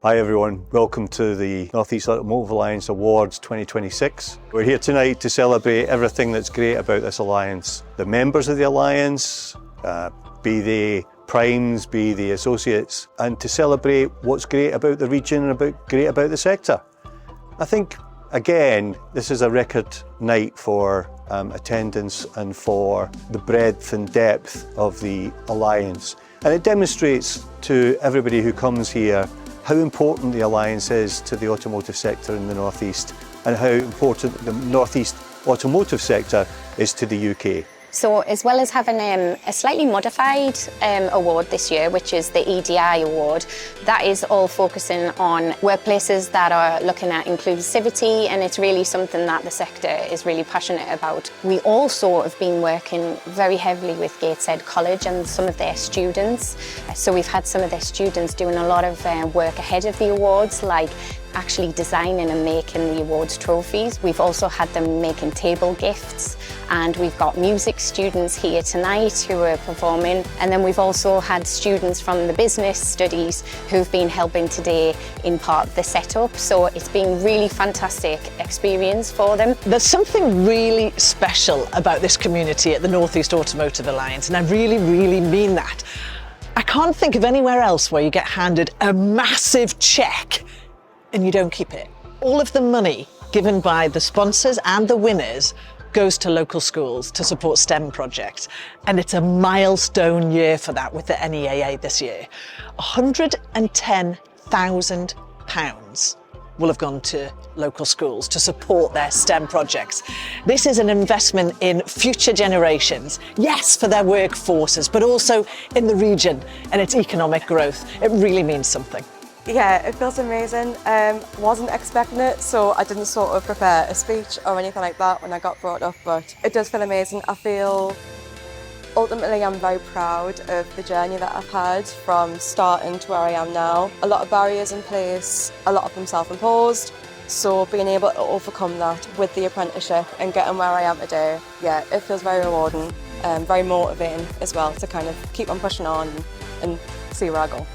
Hi everyone, welcome to the North East Automotive Alliance Awards 2026. We're here tonight to celebrate everything that's great about this alliance. The members of the alliance, be they primes, be they associates, and to celebrate what's great about the region and great about the sector. I think, again, this is a record night for attendance and for the breadth and depth of the alliance. And it demonstrates to everybody who comes here how important the alliance is to the automotive sector in the North East and how important the North East automotive sector is to the UK. So as well as having a slightly modified award this year, which is the EDI award, that is all focusing on workplaces that are looking at inclusivity, and it's really something that the sector is really passionate about. We also have been working very heavily with Gateshead College and some of their students. So we've had some of their students doing a lot of work ahead of the awards, like actually designing and making the awards trophies. We've also had them making table gifts, and we've got music students here tonight who are performing, and then we've also had students from the business studies who've been helping today in part of the setup, so it's been really fantastic experience for them. There's something really special about this community at the North East Automotive Alliance, and I really mean that. I can't think of anywhere else where you get handed a massive cheque and you don't keep it. All of the money given by the sponsors and the winners goes to local schools to support STEM projects. And it's a milestone year for that with the NEAA this year. £110,000 will have gone to local schools to support their STEM projects. This is an investment in future generations, yes, for their workforces, but also in the region and its economic growth. It really means something. Yeah, it feels amazing. Wasn't expecting it, so I didn't sort of prepare a speech or anything like that when I got brought up, but it does feel amazing. I feel, ultimately, I'm very proud of the journey that I've had from starting to where I am now. A lot of barriers in place, a lot of them self-imposed, so being able to overcome that with the apprenticeship and getting where I am today, yeah, it feels very rewarding, very motivating as well to kind of keep on pushing on and see where I go.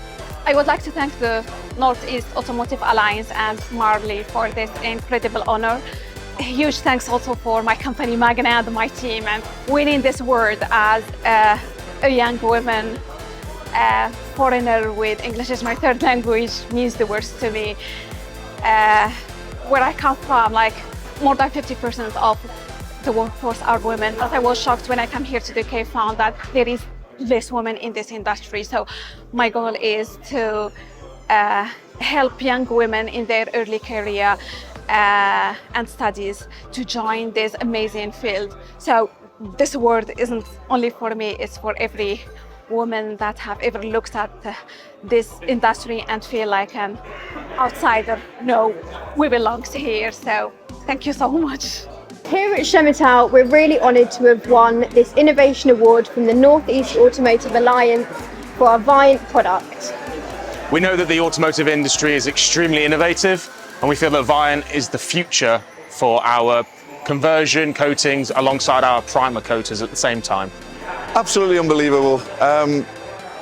I would like to thank the North East Automotive Alliance and Marley for this incredible honor. A huge thanks also for my company Magna and my team, and winning this award as a young woman, foreigner with English as my third language means the worst to me. Where I come from, like more than 50% of the workforce are women, but I was shocked when I come here to the UK, found that there is less women in this industry. So my goal is to help young women in their early career and studies to join this amazing field. So this award isn't only for me, it's for every woman that have ever looked at this industry and feel like an outsider. No, we belong here. So thank you so much. Here at Shemittal, we're really honoured to have won this Innovation Award from the North East Automotive Alliance for our Viant product. We know that the automotive industry is extremely innovative, and we feel that Viant is the future for our conversion coatings alongside our primer coaters at the same time. Absolutely unbelievable.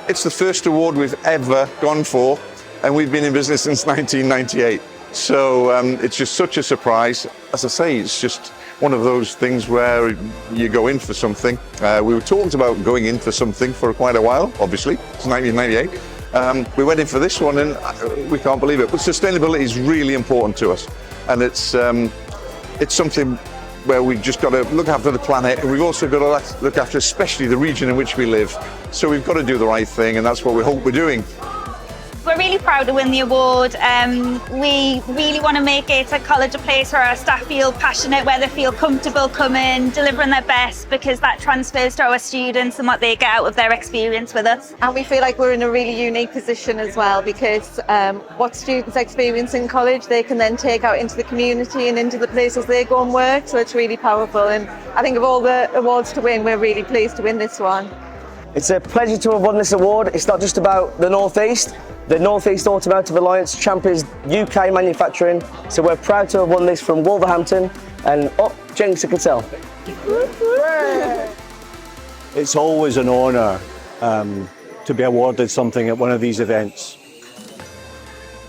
It's the first award we've ever gone for, and we've been in business since 1998. So it's just such a surprise. As I say, it's just one of those things where you go in for something. We were talked about going in for something for quite a while, obviously. It's 1998. We went in for this one and we can't believe it. But sustainability is really important to us. And it's something where we've just got to look after the planet, and we've also got to look after especially the region in which we live. So we've got to do the right thing, and that's what we hope we're doing. We're really proud to win the award. We really want to make it a college a place where our staff feel passionate, where they feel comfortable coming, delivering their best, because that transfers to our students and what they get out of their experience with us. And we feel like we're in a really unique position as well, because what students experience in college, they can then take out into the community and into the places they go and work, so it's really powerful. And I think of all the awards to win, we're really pleased to win this one. It's a pleasure to have won this award. It's not just about the North East. The North East Automotive Alliance champions UK manufacturing, so we're proud to have won this from Wolverhampton and Jenks can tell. It's always an honour to be awarded something at one of these events.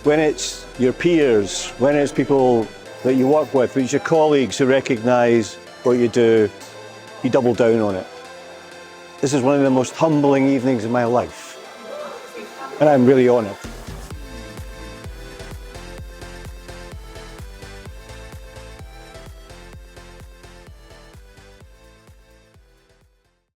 when it's your peers, when it's people that you work with, when it's your colleagues who recognise what you do, you double down on it. This is one of the most humbling evenings of my life, and I'm really honoured.